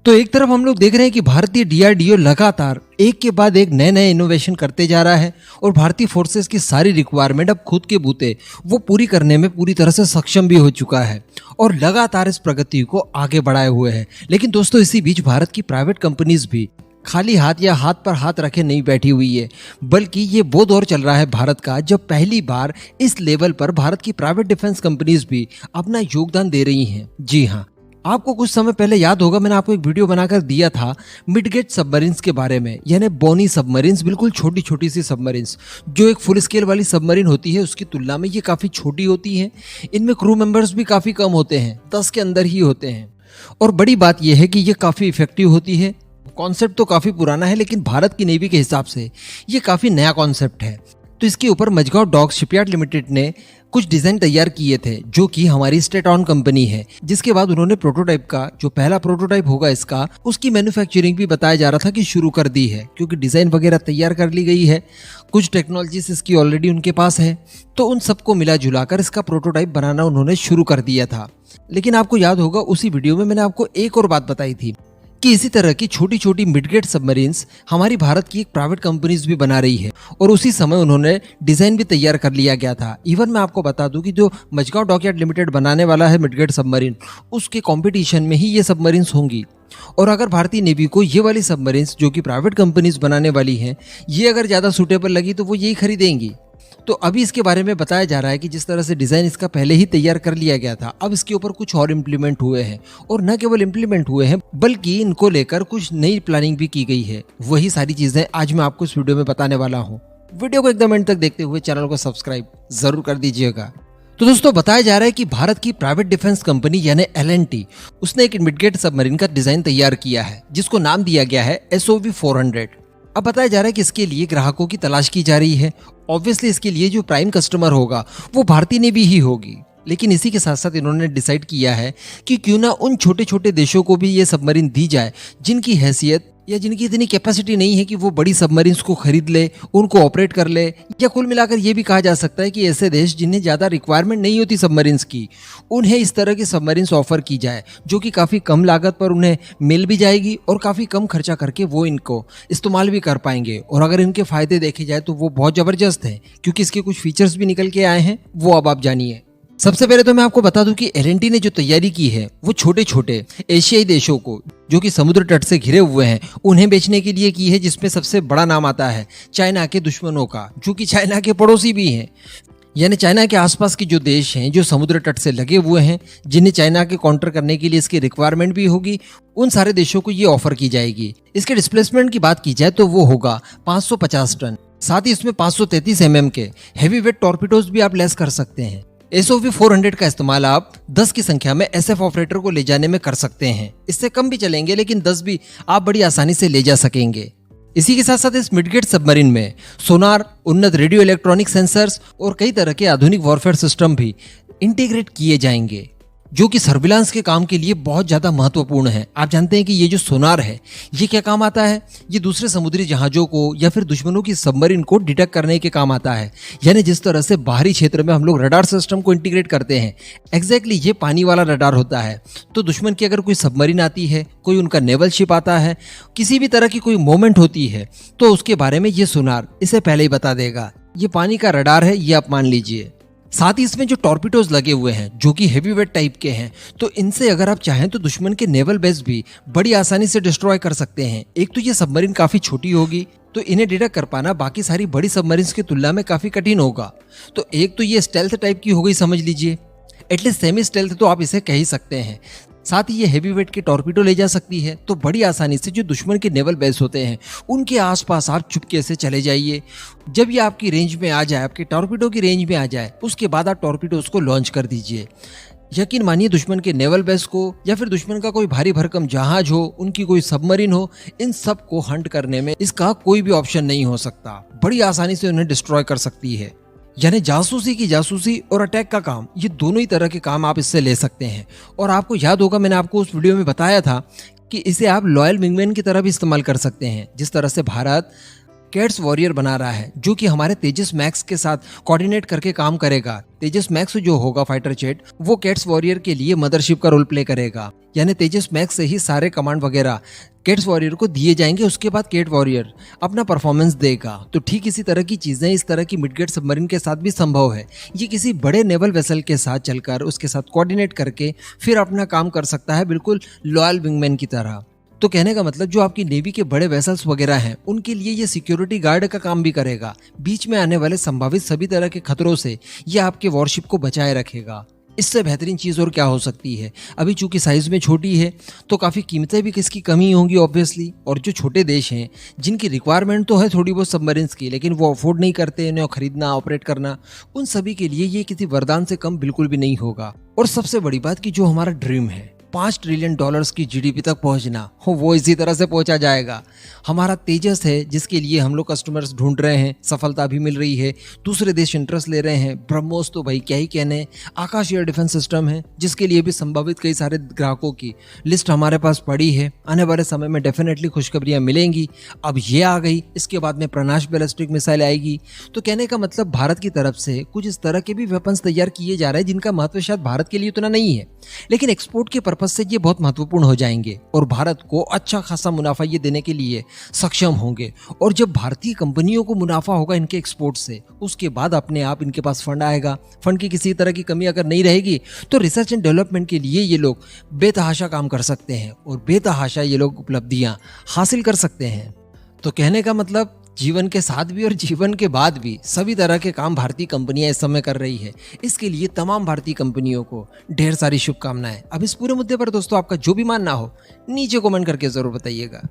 तो एक तरफ हम लोग देख रहे हैं कि भारतीय डीआरडीओ लगातार एक के बाद एक नए नए इनोवेशन करते जा रहा है और भारतीय फोर्सेस की सारी रिक्वायरमेंट अब खुद के बूते वो पूरी करने में पूरी तरह से सक्षम भी हो चुका है और लगातार इस प्रगति को आगे बढ़ाए हुए है। लेकिन दोस्तों, इसी बीच भारत की प्राइवेट कंपनीज भी खाली हाथ या हाथ पर हाथ रखे नहीं बैठी हुई है, बल्कि ये वो दौर चल रहा है भारत का जब पहली बार इस लेवल पर भारत की प्राइवेट डिफेंस कंपनीज भी अपना योगदान दे रही हैं। जी हाँ, आपको कुछ समय पहले याद होगा मैंने आपको एक वीडियो बनाकर दिया था मिडगेट सबमरीन्स के बारे में, यानी बोनी सबमरीन्स, बिल्कुल छोटी छोटी सी सबमरीन्स जो एक फुल स्केल वाली सबमरीन होती है उसकी तुलना में ये काफ़ी छोटी होती हैं। इनमें क्रू मेंबर्स भी काफ़ी कम होते हैं, 10 के अंदर ही होते हैं। और बड़ी बात यह है कि ये काफ़ी इफेक्टिव होती है। कॉन्सेप्ट तो काफ़ी पुराना है, लेकिन भारत की नेवी के हिसाब से ये काफ़ी नया कॉन्सेप्ट है। तो इसके ऊपर मझगांव डॉक्स शिपयार्ड लिमिटेड ने कुछ डिज़ाइन तैयार किए थे, जो कि हमारी स्टेट ऑन कंपनी है। जिसके बाद उन्होंने प्रोटोटाइप का, जो पहला प्रोटोटाइप होगा इसका, उसकी मैन्युफैक्चरिंग भी बताया जा रहा था कि शुरू कर दी है, क्योंकि डिज़ाइन वगैरह तैयार कर ली गई है। कुछ टेक्नोलॉजीज इसकी ऑलरेडी उनके पास है, तो उन सबको मिला जुलाकर इसका प्रोटोटाइप बनाना उन्होंने शुरू कर दिया था। लेकिन आपको याद होगा उसी वीडियो में मैंने आपको एक और बात बताई थी कि इसी तरह की छोटी छोटी मिडगेट सबमरीन्स हमारी भारत की एक प्राइवेट कंपनीज भी बना रही है और उसी समय उन्होंने डिजाइन भी तैयार कर लिया गया था। इवन मैं आपको बता दूं कि जो मझगांव डॉकयार्ड लिमिटेड बनाने वाला है मिडगेट सबमरीन, उसके कंपटीशन में ही ये सबमरीन्स होंगी। और अगर भारतीय नेवी को ये वाली सबमरीन्स जो कि प्राइवेट कंपनीज बनाने वाली हैं, ये अगर ज़्यादा सूटेबल लगी तो वो यही खरीदेंगी। तो अभी इसके बारे में बताया जा रहा है कि जिस तरह से डिज़ाइन इसका पहले ही तैयार कर लिया गया था, अब इसके ऊपर कुछ और इम्प्लीमेंट हुए हैं, और न केवल इम्प्लीमेंट हुए हैं बल्कि इनको लेकर कुछ नई प्लानिंग भी की गई है। वही सारी चीज़ें आज मैं आपको इस वीडियो में बताने वाला हूँ। वीडियो को एकदम एंड तक देखते हुए चैनल को सब्सक्राइब जरूर कर दीजिएगा। तो दोस्तों, बताया जा रहा है कि भारत की प्राइवेट डिफेंस कंपनी यानी L&T, उसने एक मिडगेट सबमरीन का डिजाइन तैयार किया है जिसको नाम दिया गया है SOV 400। अब बताया जा रहा है कि इसके लिए ग्राहकों की तलाश की जा रही है। ऑब्वियसली इसके लिए जो प्राइम कस्टमर होगा वो भारतीय नेवी ही होगी। लेकिन इसी के साथ साथ इन्होंने डिसाइड किया है कि क्यों ना उन छोटे छोटे देशों को भी ये सबमरीन दी जाए जिनकी हैसियत या जिनकी इतनी कैपेसिटी नहीं है कि वो बड़ी सबमरीन्स को खरीद ले, उनको ऑपरेट कर ले, या कुल मिलाकर ये भी कहा जा सकता है कि ऐसे देश जिन्हें ज़्यादा रिक्वायरमेंट नहीं होती सबमरीन्स की, उन्हें इस तरह की सबमरीन्स ऑफर की जाए जो कि काफ़ी कम लागत पर उन्हें मिल भी जाएगी और काफ़ी कम खर्चा करके वो इनको इस्तेमाल भी कर पाएंगे। और अगर इनके फ़ायदे देखे जाए तो वो बहुत ज़बरदस्त हैं, क्योंकि इसके कुछ फीचर्स भी निकल के आए हैं, वो अब आप जानिए। सबसे पहले तो मैं आपको बता दूं कि L&T ने जो तैयारी की है वो छोटे छोटे एशियाई देशों को, जो कि समुद्र तट से घिरे हुए हैं, उन्हें बेचने के लिए की है, जिसमें सबसे बड़ा नाम आता है चाइना के दुश्मनों का, जो कि चाइना के पड़ोसी भी हैं। यानी चाइना के आसपास के जो देश हैं जो समुद्र तट से लगे हुए हैं, जिन्हें चाइना के काउंटर करने के लिए इसकी रिक्वायरमेंट भी होगी, उन सारे देशों को ये ऑफर की जाएगी। इसके डिस्प्लेसमेंट की बात की जाए तो वो होगा 550 टन। साथ ही इसमें 533 mm के हैवी वेट टॉर्पिडोज भी आप लेस कर सकते हैं। SOV 400 का इस्तेमाल आप 10 की संख्या में SF ऑपरेटर को ले जाने में कर सकते हैं। इससे कम भी चलेंगे, लेकिन 10 भी आप बड़ी आसानी से ले जा सकेंगे। इसी के साथ साथ इस मिडगेट सबमरीन में सोनार, उन्नत रेडियो इलेक्ट्रॉनिक सेंसर्स और कई तरह के आधुनिक वॉरफेयर सिस्टम भी इंटीग्रेट किए जाएंगे, जो कि सर्विलांस के काम के लिए बहुत ज़्यादा महत्वपूर्ण है। आप जानते हैं कि ये जो सोनार है ये क्या काम आता है? ये दूसरे समुद्री जहाज़ों को या फिर दुश्मनों की सबमरीन को डिटेक्ट करने के काम आता है। यानी जिस तरह से बाहरी क्षेत्र में हम लोग रडार सिस्टम को इंटीग्रेट करते हैं, एग्जैक्टली ये पानी वाला रडार होता है। तो दुश्मन की अगर कोई सबमरीन आती है, कोई उनका नेवल शिप आता है, किसी भी तरह की कोई मूवमेंट होती है, तो उसके बारे में ये सोनार इसे पहले ही बता देगा। ये पानी का रडार है, ये आप मान लीजिए। साथ ही इसमें जो टॉर्पिडोज लगे हुए हैं जो कि हेवी वेट टाइप के हैं, तो इनसे अगर आप चाहें तो दुश्मन के नेवल बेस भी बड़ी आसानी से डिस्ट्रॉय कर सकते हैं। एक तो ये सबमरीन काफ़ी छोटी होगी, तो इन्हें डिटेक्ट कर पाना बाकी सारी बड़ी सबमरीन्स की तुलना में काफ़ी कठिन होगा। तो एक तो ये स्टेल्थ टाइप की हो गई, समझ लीजिए, एटलीस्ट सेमी स्टेल्थ तो आप इसे कह ही सकते हैं। साथ ही ये हेवी वेट के टॉर्पिडो ले जा सकती है, तो बड़ी आसानी से जो दुश्मन के नेवल बेस होते हैं उनके आसपास आप चुपके से चले जाइए। जब ये आपकी रेंज में आ जाए, आपके टॉर्पिडो की रेंज में आ जाए, उसके बाद आप टॉर्पिडोज को लॉन्च कर दीजिए। यकीन मानिए, दुश्मन के नेवल बेस को या फिर दुश्मन का कोई भारी भरकम जहाज हो, उनकी कोई सबमरीन हो, इन सब को हंट करने में इसका कोई भी ऑप्शन नहीं हो सकता। बड़ी आसानी से उन्हें डिस्ट्रॉय कर सकती है। यानी जासूसी और अटैक का काम, ये दोनों ही तरह के काम आप इससे ले सकते हैं। और आपको याद होगा मैंने आपको उस वीडियो में बताया था कि इसे आप लॉयल विंगमैन की तरह भी इस्तेमाल कर सकते हैं। जिस तरह से भारत कैट्स वॉरियर बना रहा है, जो कि हमारे तेजस मैक्स के साथ कोऑर्डिनेट करके काम करेगा। तेजस मैक्स जो होगा फाइटर जेट, वो कैट्स वॉरियर के लिए मदरशिप का रोल प्ले करेगा। यानी तेजस मैक्स से ही सारे कमांड वगैरह कैट्स वॉरियर को दिए जाएंगे। उसके बाद कैट वॉरियर अपना परफॉर्मेंस देगा। तो ठीक इसी तरह की चीजें इस तरह की मिडगेट सबमरीन के साथ भी संभव है। ये किसी बड़े नेवल वेसल के साथ चलकर उसके साथ कोऑर्डिनेट करके फिर अपना काम कर सकता है, बिल्कुल लॉयल विंगमैन की तरह। तो कहने का मतलब जो आपकी नेवी के बड़े वेसल्स वगैरह हैं, उनके लिए ये सिक्योरिटी गार्ड का काम भी करेगा। बीच में आने वाले संभावित सभी तरह के खतरों से ये आपके वॉरशिप को बचाए रखेगा। इससे बेहतरीन चीज़ और क्या हो सकती है। अभी चूंकि साइज में छोटी है तो काफ़ी कीमतें भी किसकी कमी होंगी ऑब्वियसली। और जो छोटे देश हैं जिनकी रिक्वायरमेंट तो है थोड़ी बहुत सबमरीन्स की, लेकिन वो अफोर्ड नहीं करते इन्हें खरीदना, ऑपरेट करना, उन सभी के लिए ये किसी वरदान से कम बिल्कुल भी नहीं होगा। और सबसे बड़ी बात कि जो हमारा ड्रीम है $5 ट्रिलियन की जीडीपी तक पहुंचना हो, वो इसी तरह से पहुंचा जाएगा। हमारा तेजस है जिसके लिए हम लोग कस्टमर्स ढूंढ रहे हैं, सफलता भी मिल रही है, दूसरे देश इंटरेस्ट ले रहे हैं। ब्रह्मोस तो भाई क्या ही कहने, आकाश एयर डिफेंस सिस्टम है जिसके लिए भी संभावित कई सारे ग्राहकों की लिस्ट हमारे पास पड़ी है। आने वाले समय में डेफिनेटली खुशखबरियां मिलेंगी। अब ये आ गई, इसके बाद में प्रनाश बैलिस्टिक मिसाइल आएगी। तो कहने का मतलब भारत की तरफ से कुछ इस तरह के भी वेपन्स तैयार किए जा रहे हैं जिनका महत्व शायद भारत के लिए उतना नहीं है, लेकिन एक्सपोर्ट के पर्पज से ये बहुत महत्वपूर्ण हो जाएंगे और भारत को अच्छा खासा मुनाफा ये देने के लिए सक्षम होंगे। और जब भारतीय कंपनियों को मुनाफा होगा इनके एक्सपोर्ट से, उसके बाद अपने आप इनके पास फंड आएगा। फंड की किसी तरह की कमी अगर नहीं रहेगी तो रिसर्च एंड डेवलपमेंट के लिए ये लोग बेतहाशा काम कर सकते हैं और बेतहाशा ये लोग उपलब्धियां हासिल कर सकते हैं। तो कहने का मतलब जीवन के साथ भी और जीवन के बाद भी सभी तरह के काम भारतीय कंपनियां इस समय कर रही है। इसके लिए तमाम भारतीय कंपनियों को ढेर सारी शुभकामनाएं। अब इस पूरे मुद्दे पर दोस्तों आपका जो भी मानना हो नीचे कमेंट करके जरूर बताइएगा।